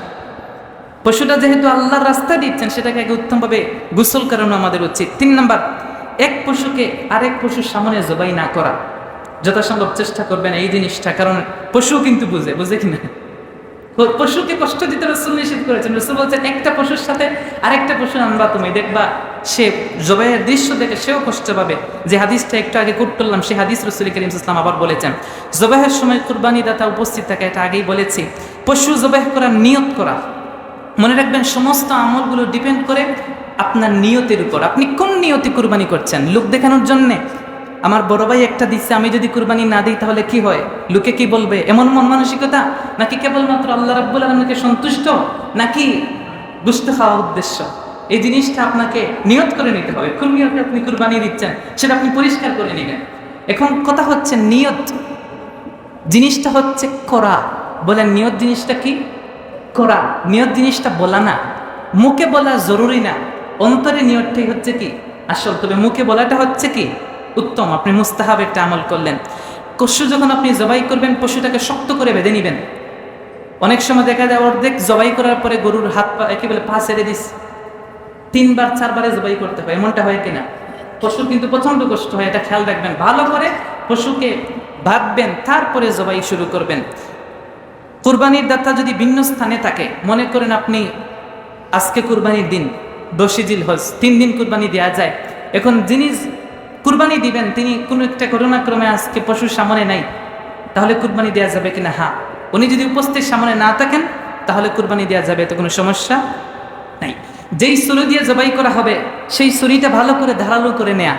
পশুটা যেহেতু আল্লাহর রাস্তা দিচ্ছেন, সেটাকে আগে উত্তমভাবে গোসল করানো আমাদের উচিত। 3 নাম্বার, এক পশুকে আরেক পশুর সামনে জবাই না করা। যথাসম্ভব চেষ্টা করবেন এই জিনিসটা, কারণ পশু কিন্তু বুঝে কিনা, পশুকে কষ্ট দিতে রাসূল নিষেধ করেছেন। রাসূল বলছেন একটা পশুর সাথে আরেকটা পশু আনবা তুমি, দেখবা সে জবাইয়ের দৃশ্য দেখে সেও কষ্ট পাবে। যে হাদিসটা একটু আগে কোট করলাম, সেই হাদিস রাসূল করিম সাল্লাল্লাহু আলাইহি ওয়াসাল্লাম আবার বলেছেন, জবাইয়ের সময় কুরবানি দাতা উপস্থিত থাকে, এটা আগেই বলেছি। পশু জবাই করার নিয়ত করা, মনে রাখবেন সমস্ত আমলগুলো ডিপেন্ড করে আপনার নিয়তের উপর। আপনি কোন নিয়তে কুরবানি করছেন? লোক দেখানোর জন্যে? আমার বড় ভাই একটা দিচ্ছে, আমি যদি কুরবানি না দিই তাহলে কি হয়, লোকে কি বলবে, এমন মন মানসিকতা? নাকি কেবলমাত্র আল্লাহ রাব্বুল আলামিনকে সন্তুষ্ট, নাকি গোশত খাওয়ার উদ্দেশ্য? এই জিনিসটা আপনাকে নিয়ত করে নিতে হবে। কোন নিয়তে আপনি কুরবানি দিচ্ছেন সেটা আপনি পরিষ্কার করে নেবেন। এখন কথা হচ্ছে নিয়ত জিনিসটা হচ্ছে করা। বলেন নিয়ত জিনিসটা কি? করা। নিয়ত জিনিসটা বলা না, মুখে বলা জরুরি না, অন্তরে নিয়তটাই হচ্ছে কি আসল। তবে মুখে বলাটা হচ্ছে কি উত্তম। আপনি মুস্তাহাব একটা আমল করলেন। পশু যখন আপনি জবাই করবেন, পশুটাকে শক্ত করে বেঁধে নেবেন। অনেক সময় দেখা যায় অর্ধেক জবাই করার পরে গরুর হাত পা একেবারে পা ছেড়ে দিস, 3বার 4বারে জবাই করতে হয়, এমনটা হয় কিনা? পশু কিন্তু প্রচন্ড কষ্ট হয়, এটা খেয়াল রাখবেন। ভালো করে পশুকে বাঁধবেন, তারপরে জবাই শুরু করবেন। কুরবানির দাতা যদি ভিন্ন স্থানে থাকে, মনে করেন আপনি আজকে কুরবানির দিন 10 জিলহজ, 3 দিন কুরবানি দেওয়া যায়। এখন যিনি কুরবানি দিবেন তিনি কোনো একটা ঘটনাক্রমে আজকে পশুর সামনে নাই, তাহলে কুরবানি দেওয়া যাবে কিনা? হ্যাঁ, উনি যদি উপস্থিত সামনে না থাকেন তাহলে কুরবানি দেওয়া যাবে, এতে কোনো সমস্যা নাই। যেই ছুরি দিয়ে জবাই করা হবে সেই ছুরিটা ভালো করে ধারালো করে নেয়া।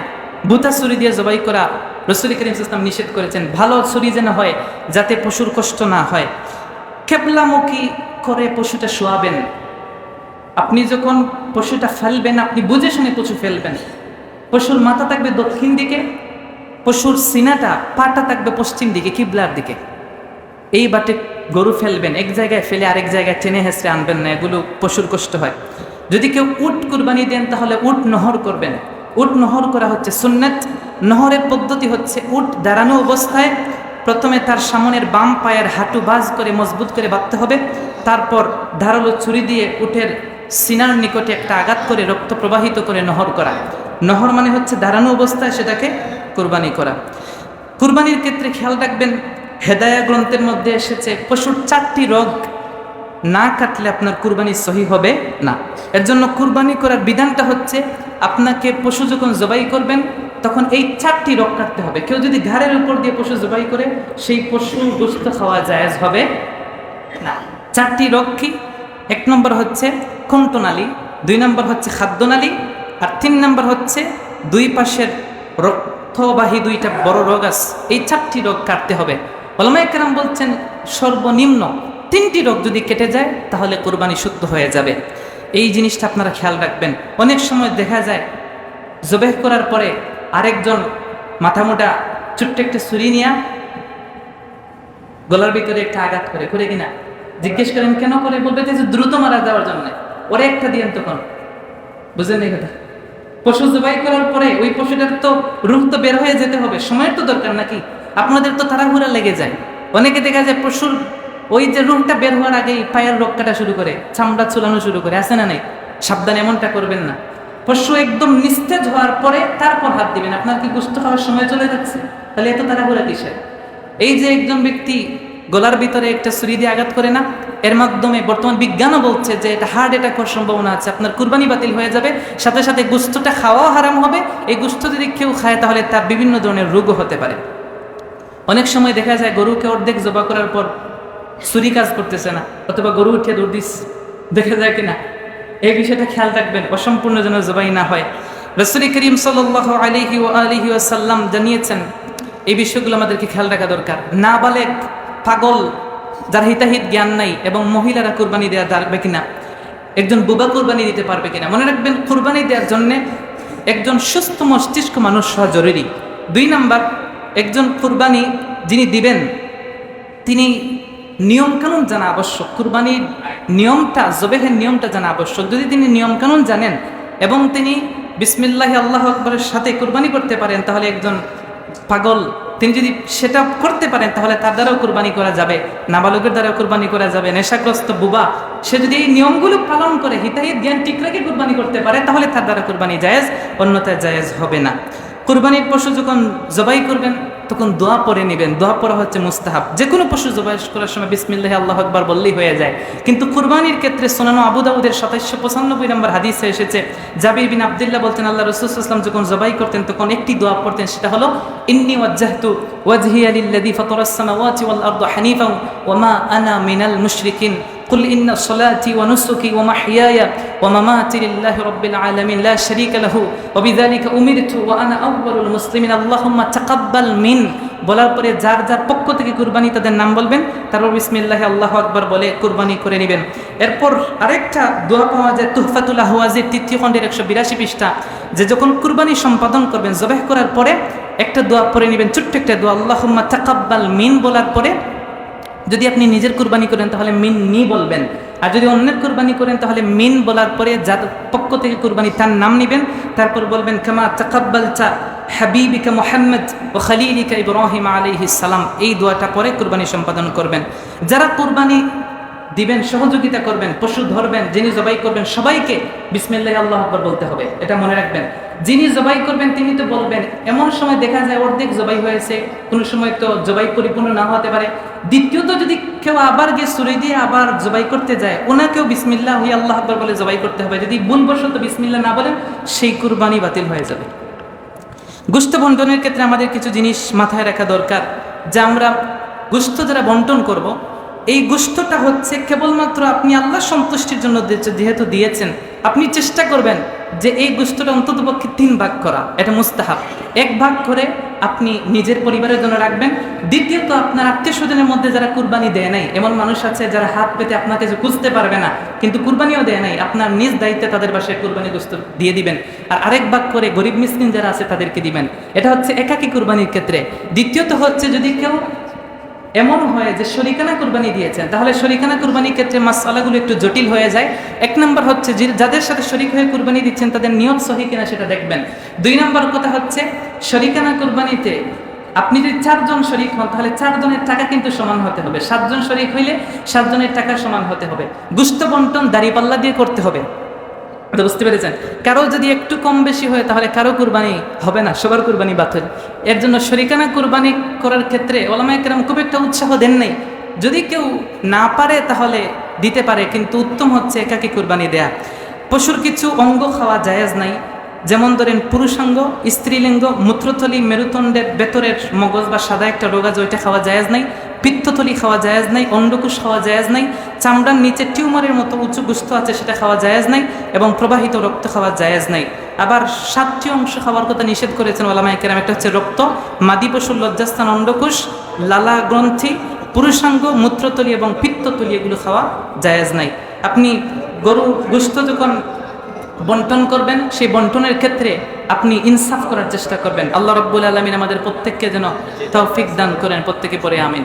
বুতা ছুরি দিয়ে জবাই করা রাসূল করিম সাল্লাল্লাহু আলাইহি ওয়াসাল্লাম নিষেধ করেছেন। ভালো ছুরি যেন হয়, যাতে পশুর কষ্ট না হয়। কেবলামুখী করে পশুটা শোয়াবেন। আপনি যখন পশুটা ফেলবেন, আপনি বুঝে শুনে পশু ফেলবেন। পশুর মাথা থাকবে দক্ষিণ দিকে, পশুর সিনাটা, পাটা থাকবে পশ্চিম দিকে, কিবলার দিকে। এই বাটে গরু ফেলবেন, এক জায়গায় ফেলে আরেক জায়গায় টেনে হেঁচড়ে আনবেন না, এগুলো পশুর কষ্ট হয়। যদি কেউ উট কুরবানি দেন তাহলে উট নহর করবেন। উট নহর করা হচ্ছে সুন্নাত। নহরের পদ্ধতি হচ্ছে উট দাঁড়ানো অবস্থায় প্রথমে তার সামনের বাম পায়ের হাঁটু বাজ করে মজবুত করে বাঁধতে হবে, তারপর ধারালো ছুরি দিয়ে উটের সিনার নিকটে একটা আঘাত করে রক্ত প্রবাহিত করে নহর করা। নহর মানে হচ্ছে দাঁড়ানো অবস্থায় সেটাকে কুরবানি করা। কুরবানির ক্ষেত্রে খেয়াল রাখবেন, হেদায়া গ্রন্থের মধ্যে এসেছে পশুর 4টি রোগ না কাটলে আপনার কুরবানি সহি হবে না। এর জন্য কুরবানি করার বিধানটা হচ্ছে, আপনাকে পশু যখন জবাই করবেন তখন এই 4টি রোগ কাটতে হবে। কেউ যদি ঘাড়ের উপর দিয়ে পশু জবাই করে, সেই পশু গোশত খাওয়া জায়েজ হবে না। 4টি রোগ কি? 1 নম্বর হচ্ছে কণ্ঠনালী, 2 নম্বর হচ্ছে খাদ্যনালী, আর 3 নম্বর হচ্ছে 2 পাশের রক্তবাহী 2টা বড় রোগ আছে। এই 4টি রোগ কাটতে হবে। উলামায়ে কেরাম বলছেন সর্বনিম্ন 3টি রোগ যদি কেটে যায় তাহলে কুরবানি শুদ্ধ হয়ে যাবে। এই জিনিসটা আপনারা খেয়াল রাখবেন। অনেক সময় দেখা যায় জবাই করার পরে আরেকজন মাথামোটা ছোট্ট একটা ছুরি নিয়ে গলার ভিতরে একটা আঘাত করে কিনা, জিজ্ঞেস করেন কেন করে, বলবে যে দ্রুত মারা যাওয়ার জন্য। ওরে একটা দিয়েন তখন বুঝলেন এই কথা? পশু জবাই করার পরে ওই পশুটার তো রূহ তো বের হয়ে যেতে হবে, সময়ের তো দরকার নাকি? আপনাদের তো তাড়াহুড়া লেগে যায়। অনেকে দেখা যায় পশুর ওই যে রূহটা বের হওয়ার আগেই পায়ের রোগ কাটা শুরু করে, চামড়া চুলানো শুরু করে, আছে না নাই? সাবধান, এমনটা করবেন না। পশু একদম নিস্তেজ হওয়ার পরে তারপর হাত দিবেন। আপনার কি গোশত খাওয়ার সময় চলে যাচ্ছে? তাহলে এত তাড়াহুড়া কিসের? এই যে একজন ব্যক্তি গলার ভিতরে একটা ছুরি দিয়ে আঘাত করে না, এর মাধ্যমে বর্তমান বিজ্ঞানও বলছে যে এটা হার্ট অ্যাটাক হওয়ার সম্ভাবনা আছে, আপনার কুরবানি বাতিল হয়ে যাবে, সাথে সাথে গোশতটা খাওয়াও হারাম হবে। এই গোশত যদি কেউ খায় তাহলে তার বিভিন্ন ধরনের রোগও হতে পারে। অনেক সময় দেখা যায় গরুকে অর্ধেক জবা করার পর ছুরি কাজ করতেছে না, অথবা গরু উঠে দৌড় দিস, দেখা যায় কিনা? এই বিষয়টা খেয়াল রাখবেন, অসম্পূর্ণ যেন জবাই না হয়। রাসূল করিম সাল্লাল্লাহু আলাইহি ওয়াসাল্লাম জানিয়েছেন এই বিষয়গুলো আমাদেরকে খেয়াল রাখা দরকার। নাবালেগ, পাগল, যার হিতাহিত জ্ঞান নাই, এবং মহিলারা কুরবানি দেওয়া পারবে কিনা, একজন বুবা কুরবানি দিতে পারবে কিনা। মনে রাখবেন, কুরবানি দেওয়ার জন্য একজন সুস্থ মস্তিষ্ক মানুষ হওয়া জরুরি। 2 নাম্বার, একজন কুরবানি যিনি দিবেন তিনি নিয়মকানুন জানা আবশ্যক। কুরবানির নিয়মটা, জবেহের নিয়মটা জানা আবশ্যক। যদি তিনি নিয়মকানুন জানেন এবং তিনি বিসমিল্লাহি আল্লাহু আকবারের সাথে কুরবানি করতে পারেন, তাহলে একজন পাগল তিনি যদি সেটা করতে পারেন তাহলে তার দ্বারাও কুরবানি করা যাবে, নাবালকের দ্বারাও কুরবানি করা যাবে। নেশাগ্রস্ত বুবা সে যদি এই নিয়মগুলো পালন করে হিতাহিত জ্ঞান ঠিক রেখে কুরবানি করতে পারে তাহলে তার দ্বারা কুরবানি জায়েজ, অন্যথায় জায়েজ হবে না। কুরবানির পশু যখন জবাই করবেন তখন দোয়া পড়ে নেবেন। দোয়া পড়া হচ্ছে মুস্তাহাব। যে কোনো পশু জবাই করার সময় বিসমিল্লাহি আল্লাহু আকবার বললেই হয়ে যায়। কিন্তু কুরবানির ক্ষেত্রে সুনান আবু দাউদের 2795 নম্বর হাদিসে এসেছে, জাবির বিন আব্দুল্লাহ বলতেন আল্লাহ রাসূল সাল্লাল্লাহু আলাইহি ওয়াসাল্লাম যখন জবাই করতেন তখন একটি দোয়া পড়তেন, সেটা হলো ইন্নী ওয়াজ্জাহতু ওয়াজহিয়া লিল্লাযী ফাতারাস সামাওয়াতি ওয়াল আরদা হানিফান ওয়া মা আনা মিনাল মুশরিকিন কুল ইন্না সলাতি ওয়া নুসুকি ওয়া মাহইয়ায়া ওয়া মামাতি লিল্লাহি রাব্বিল আলামিন লা শারীকা লাহু ওয়া বিযালিকা উমিরতু ওয়া আনা আউয়ালুল মুসলিমিন আল্লাহুম্মা তাকাব্বাল মিন। বলার পরে যার যার পক্ষ থেকে কুরবানি তাদের নাম বলবেন, তারপর বিসমিল্লাহি আল্লাহু আকবার বলে কুরবানি করে নেবেন। এরপর আরেকটা দোয়া পাওয়া যায় তুহফাতুল আহওয়াজের 3য় খণ্ডের 182 পৃষ্ঠা, যে যখন কুরবানি সম্পাদন করবেন জবাহ করার পরে একটা দোয়া পড়ে নেবেন, ছোট্ট একটা দোয়া, আল্লাহুম্মা তাকাব্বাল মিন বলার পরে যদি আপনি নিজের কুরবানি করেন তাহলে মিন নি বলবেন, আর যদি অন্যের কুরবানি করেন তাহলে মিন বলার পরে যার পক্ষ থেকে কুরবানি তার নাম নেবেন, তারপর বলবেন কামা তাকাব্বালতা হাবিবিকা মুহাম্মদ ওয়া খলিলিকা ইব্রাহিম আলাইহিস সালাম। এই দোয়াটা পরে কুরবানি সম্পাদন করবেন। যারা কুরবানি দিবেন সহযোগিতা করবেন, পশু ধরবেন, যিনি জবাই করবেন সবাইকে বিসমিল্লাহি আল্লাহু আকবার বলতে হবে, এটা মনে রাখবেন। যিনি জবাই করবেন তিনি তো বলবেন। এমন সময় দেখা যায় অর্ধেক জবাই হয়েছে, কোনো সময় তো জবাই পরিপূর্ণ না হতে পারে। দ্বিতীয়ত যদি কেউ আবার গিয়ে ছুরি দিয়ে আবার জবাই করতে যায়, ওনাকেও বিসমিল্লাহি আল্লাহু আকবার বলে জবাই করতে হবে। যদি ভুলবশত বিসমিল্লাহ না বলেন সেই কুরবানি বাতিল হয়ে যাবে। গোশত বন্টনের ক্ষেত্রে আমাদের কিছু জিনিস মাথায় রাখা দরকার, যে আমরা গোশত যারা বন্টন করব, এই গোশতটা হচ্ছে কেবলমাত্র আপনি আল্লাহ সন্তুষ্টির জন্য যেহেতু দিয়েছেন, আপনি চেষ্টা করবেন যে এই গোশতটা অন্ততপক্ষে 3 ভাগ করা, এটা মুস্তাহাব। 1 ভাগ করে আপনি নিজের পরিবারের জন্য রাখবেন। দ্বিতীয়ত আপনার আত্মীয় স্বজনের মধ্যে যারা কুরবানি দেয় নাই, এমন মানুষ আছে যারা হাত পেতে আপনাকে যে খুঁজতে পারবে না কিন্তু কুরবানিও দেয় নাই, আপনার নিজ দায়িত্বে তাদের বাসায় কুরবানি গোশত দিয়ে দিবেন। আর আরেক ভাগ করে গরিব মিসকিন যারা আছে তাদেরকে দিবেন। এটা হচ্ছে একাকী কুরবানির ক্ষেত্রে। দ্বিতীয়ত হচ্ছে যদি কেউ এমন হয় যে শরিকানা কুরবানি দিয়েছেন, তাহলে শরিকানা কুরবানির ক্ষেত্রে মাসআলাগুলো একটু জটিল হয়ে যায়। 1 নম্বর হচ্ছে যাদের সাথে শরিক হয়ে কুরবানি দিচ্ছেন তাদের নিয়ত সহি কিনা সেটা দেখবেন। 2 নম্বর কথা হচ্ছে শরিকানা কুরবানিতে আপনি যদি 4 জন শরিক হন তাহলে 4 জনের টাকা কিন্তু সমান হতে হবে। 7 জন শরিক হইলে 7 জনের টাকা সমান হতে হবে। গোশত বন্টন দাঁড়িপাল্লা দিয়ে করতে হবে, বুঝতে পেরেছেন? কারো যদি একটু কম বেশি হয় তাহলে কারো কুরবানি হবে না, সবার কুরবানি বাতিল। এর জন্য শরিকানা কুরবানি করার ক্ষেত্রে ওলামায়ে কেরাম খুব একটা উৎসাহ দেন নাই। যদি কেউ না পারে তাহলে দিতে পারে, কিন্তু উত্তম হচ্ছে একাকী কুরবানি দেয়া। পশুর কিছু অঙ্গ খাওয়া জায়েজ নাই, যেমন ধরেন পুরুষাঙ্গ, স্ত্রীলিঙ্গ, মূত্রথলি, মেরুদণ্ডের ভেতরের মগজ বা সাদা একটা রোগ আছে ওইটা খাওয়া জায়েজ নাই, পিত্তথলি খাওয়া জায়েজ নাই, অন্ডকোষ খাওয়া জায়েজ নাই, চামড়ার নিচে টিউমারের মতো উঁচু গোশত আছে সেটা খাওয়া জায়েজ নাই, এবং প্রবাহিত রক্ত খাওয়া জায়েজ নাই। আবার 7টি অংশ খাওয়ার কথা নিষেধ করেছেন ওলামায়ে কেরাম। একটা হচ্ছে রক্ত, মাদি পশুর লজ্জাস্থান অন্ডকোষ, লালা গ্রন্থি, পুরুষাঙ্গ, মূত্রতলি এবং পিত্ততলি, এগুলো খাওয়া জায়েজ নাই। আপনি গরু গোশত যখন বন্টন করবেন সেই বন্টনের ক্ষেত্রে আপনি ইনসাফ করার চেষ্টা করবেন। আল্লাহ রাব্বুল আলামিন আমাদের প্রত্যেককে যেন তৌফিক দান করেন, প্রত্যেকে পড়ে আমিন।